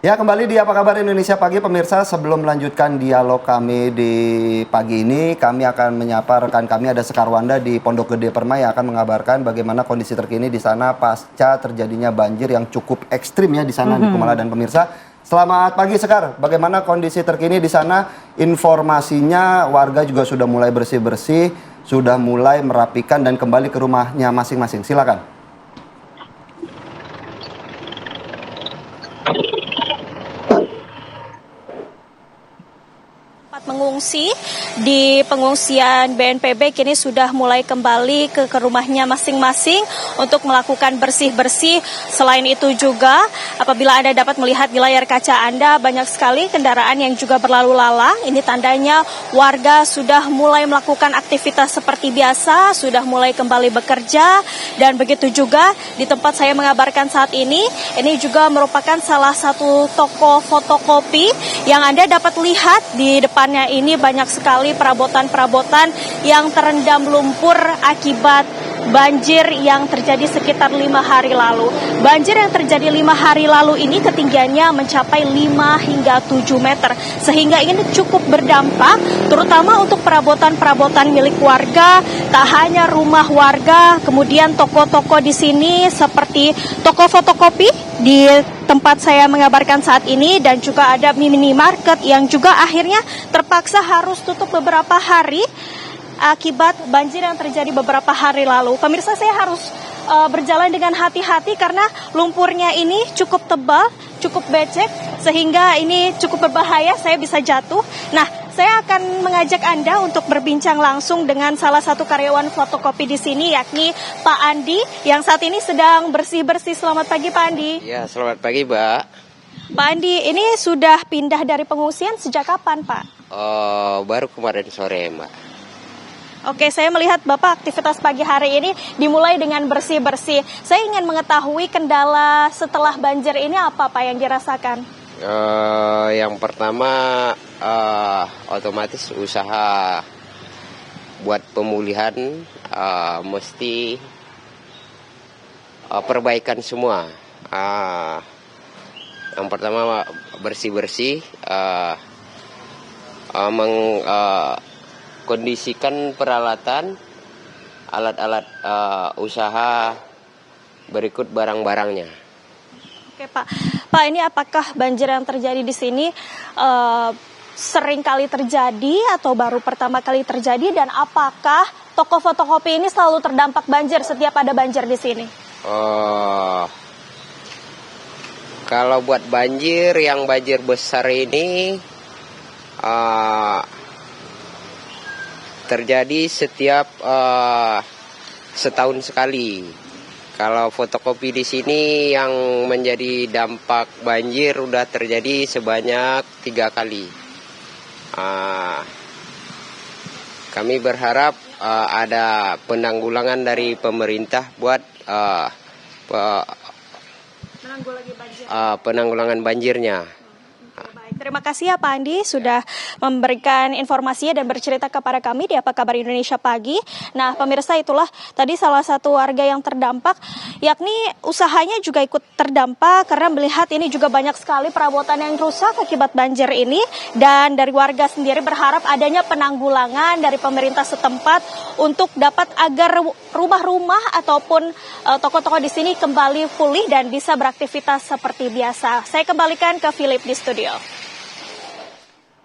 Ya, kembali di Apa Kabar Indonesia Pagi, pemirsa. Sebelum melanjutkan dialog kami di pagi ini, kami akan menyapa rekan kami, ada Sekar Wanda di Pondok Gede Permai yang akan mengabarkan bagaimana kondisi terkini di sana pasca terjadinya banjir yang cukup ekstrim ya di sana di Kumala. Dan pemirsa, selamat pagi Sekar. Bagaimana kondisi terkini di sana? Informasinya warga juga sudah mulai bersih-bersih, sudah mulai merapikan dan kembali ke rumahnya masing-masing. Silakan. Mengungsi di pengungsian BNPB kini sudah mulai kembali ke rumahnya masing-masing untuk melakukan bersih-bersih. Selain itu juga apabila Anda dapat melihat di layar kaca Anda, banyak sekali kendaraan yang juga berlalu lalang. Ini tandanya warga sudah mulai melakukan aktivitas seperti biasa, sudah mulai kembali bekerja. Dan begitu juga di tempat saya mengabarkan saat ini juga merupakan salah satu toko fotokopi yang Anda dapat lihat di depannya. Ini banyak sekali perabotan-perabotan yang terendam lumpur akibat banjir yang terjadi sekitar 5 hari lalu. Banjir yang terjadi 5 hari lalu ini ketinggiannya mencapai 5 hingga 7 meter. Sehingga ini cukup berdampak terutama untuk perabotan-perabotan milik warga. Tak hanya rumah warga, kemudian toko-toko di sini seperti toko fotokopi di tempat saya mengabarkan saat ini, dan juga ada minimarket yang juga akhirnya terpaksa harus tutup beberapa hari akibat banjir yang terjadi beberapa hari lalu. Pemirsa, saya harus berjalan dengan hati-hati karena lumpurnya ini cukup tebal, cukup becek, sehingga ini cukup berbahaya, saya bisa jatuh. Nah, saya akan mengajak Anda untuk berbincang langsung dengan salah satu karyawan fotokopi di sini, yakni Pak Andi, yang saat ini sedang bersih-bersih. Selamat pagi, Pak Andi. Ya, selamat pagi, Mbak. Pak Andi, ini sudah pindah dari pengungsian sejak kapan, Pak? Baru kemarin sore, Mbak. Oke, saya melihat Bapak aktivitas pagi hari ini dimulai dengan bersih-bersih. Saya ingin mengetahui kendala setelah banjir ini apa, Pak, yang dirasakan? Yang pertama, otomatis usaha buat pemulihan mesti perbaikan semua. Yang pertama bersih-bersih, kondisikan peralatan, alat-alat usaha, berikut barang-barangnya. Oke, Pak. Pak, ini apakah banjir yang terjadi di sini sering kali terjadi atau baru pertama kali terjadi, dan apakah toko fotokopi ini selalu terdampak banjir setiap ada banjir di sini? Kalau buat banjir, yang banjir besar ini terjadi setiap setahun sekali. Kalau fotokopi di sini yang menjadi dampak banjir udah terjadi sebanyak 3 kali. Kami berharap ada penanggulangan dari pemerintah buat penanggulangan banjirnya. Baik, terima kasih ya Pak Andi sudah memberikan informasinya dan bercerita kepada kami di Apa Kabar Indonesia Pagi. Nah, pemirsa, itulah tadi salah satu warga yang terdampak, yakni usahanya juga ikut terdampak karena melihat ini juga banyak sekali perabotan yang rusak akibat banjir ini, dan dari warga sendiri berharap adanya penanggulangan dari pemerintah setempat untuk dapat agar rumah-rumah ataupun toko-toko di sini kembali pulih dan bisa beraktivitas seperti biasa. Saya kembalikan ke Philip di studio.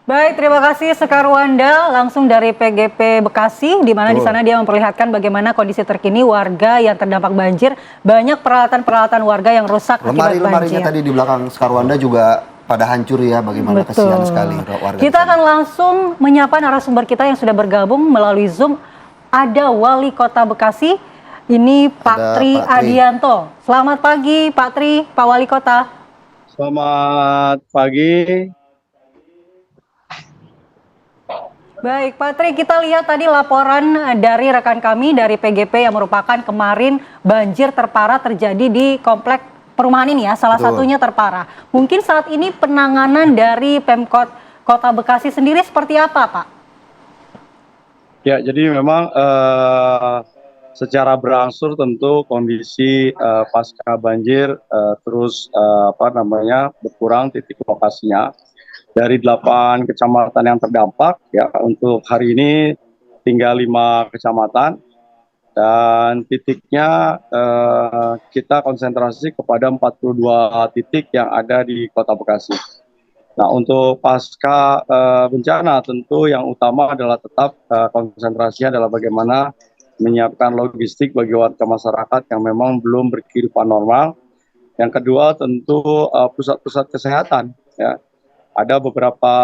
Baik, terima kasih Sekar Wanda langsung dari PGP Bekasi, di mana di sana dia memperlihatkan bagaimana kondisi terkini warga yang terdampak banjir. Banyak peralatan-peralatan warga yang rusak akibat banjir. Lemari-lemarinya tadi di belakang Sekar Wanda juga pada hancur ya, bagaimana kasihan sekali warga. Kita akan langsung menyapa narasumber kita yang sudah bergabung melalui Zoom. Ada Wali Kota Bekasi, ini Pak Tri Adianto. Selamat pagi Pak Tri, Pak Wali Kota. Selamat pagi. Baik, Pak Tri, kita lihat tadi laporan dari rekan kami dari PGP yang merupakan kemarin banjir terparah terjadi di komplek perumahan ini ya, salah satunya terparah. Mungkin saat ini penanganan dari Pemkot Kota Bekasi sendiri seperti apa, Pak? Ya, jadi memang secara berangsur tentu kondisi pasca banjir terus berkurang titik lokasinya. Dari 8 kecamatan yang terdampak, ya untuk hari ini tinggal 5 kecamatan dan titiknya kita konsentrasi kepada 42 titik yang ada di Kota Bekasi. Nah, untuk pasca bencana tentu yang utama adalah tetap konsentrasinya adalah bagaimana menyiapkan logistik bagi warga masyarakat yang memang belum berkehidupan normal. Yang kedua tentu pusat-pusat kesehatan, ya. Ada beberapa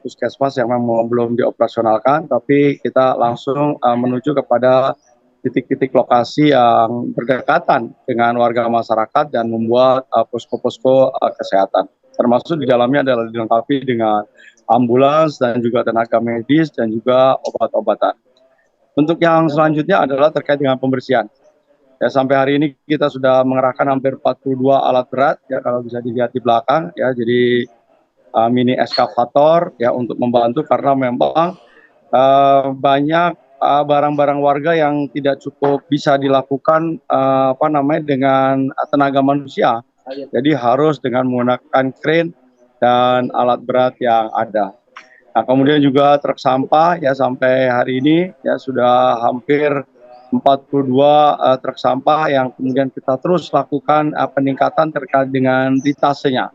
puskesmas yang memang belum dioperasionalkan, tapi kita langsung menuju kepada titik-titik lokasi yang berdekatan dengan warga masyarakat dan membuat posko-posko kesehatan. Termasuk di dalamnya adalah dilengkapi dengan ambulans dan juga tenaga medis dan juga obat-obatan. Untuk yang selanjutnya adalah terkait dengan pembersihan. Ya, sampai hari ini kita sudah mengerahkan hampir 42 alat berat, ya kalau bisa dilihat di belakang, ya jadi mini eskavator ya untuk membantu karena memang banyak barang-barang warga yang tidak cukup bisa dilakukan dengan tenaga manusia. Jadi harus dengan menggunakan crane dan alat berat yang ada. Nah, kemudian juga truk sampah ya sampai hari ini ya sudah hampir 42 truk sampah yang kemudian kita terus lakukan peningkatan terkait dengan litasenya.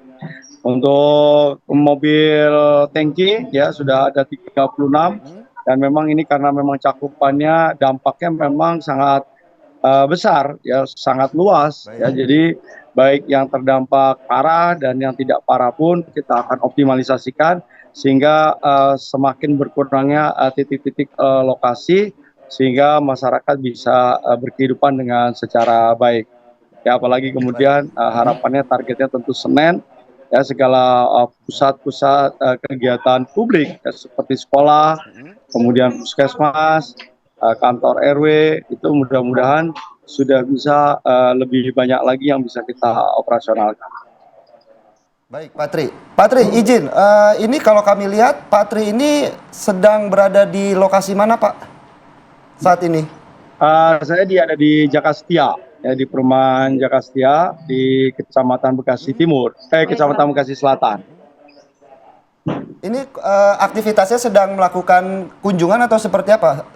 Untuk mobil tangki ya sudah ada 36 dan memang ini karena memang cakupannya dampaknya memang sangat besar ya, sangat luas ya. Jadi baik yang terdampak parah dan yang tidak parah pun kita akan optimalisasikan sehingga semakin berkurangnya titik-titik lokasi sehingga masyarakat bisa berkehidupan dengan secara baik. Ya apalagi kemudian harapannya targetnya tentu Senin ya segala pusat-pusat kegiatan publik ya, seperti sekolah, kemudian puskesmas, kantor RW itu mudah-mudahan sudah bisa lebih banyak lagi yang bisa kita operasionalkan. Baik, Pak Tri. Pak Tri, izin, ini kalau kami lihat Pak Tri ini sedang berada di lokasi mana, Pak? Saat ini? Saya ada di Jakastia. Ya, di perumahan Jakastia di Kecamatan Bekasi Timur, Kecamatan Bekasi Selatan. Ini aktivitasnya sedang melakukan kunjungan atau seperti apa?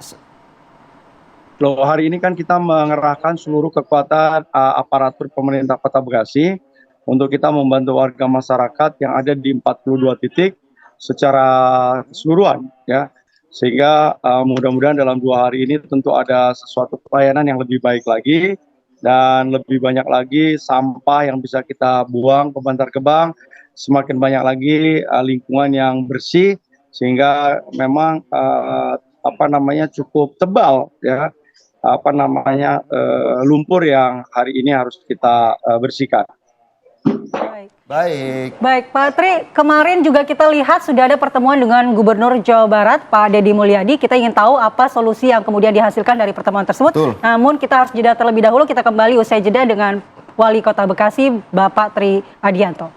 Loh, hari ini kan kita mengerahkan seluruh kekuatan aparatur pemerintah Kota Bekasi untuk kita membantu warga masyarakat yang ada di 42 titik secara keseluruhan, ya. Sehingga mudah-mudahan dalam 2 hari ini tentu ada sesuatu pelayanan yang lebih baik lagi. Dan lebih banyak lagi sampah yang bisa kita buang ke Bantar Gebang, semakin banyak lagi lingkungan yang bersih sehingga memang cukup tebal ya lumpur yang hari ini harus kita bersihkan. Baik, Pak Tri, kemarin juga kita lihat sudah ada pertemuan dengan Gubernur Jawa Barat, Pak Deddy Mulyadi. Kita ingin tahu apa solusi yang kemudian dihasilkan dari pertemuan tersebut. Betul. Namun kita harus jeda terlebih dahulu, kita kembali usai jeda dengan Wali Kota Bekasi, Bapak Tri Adianto.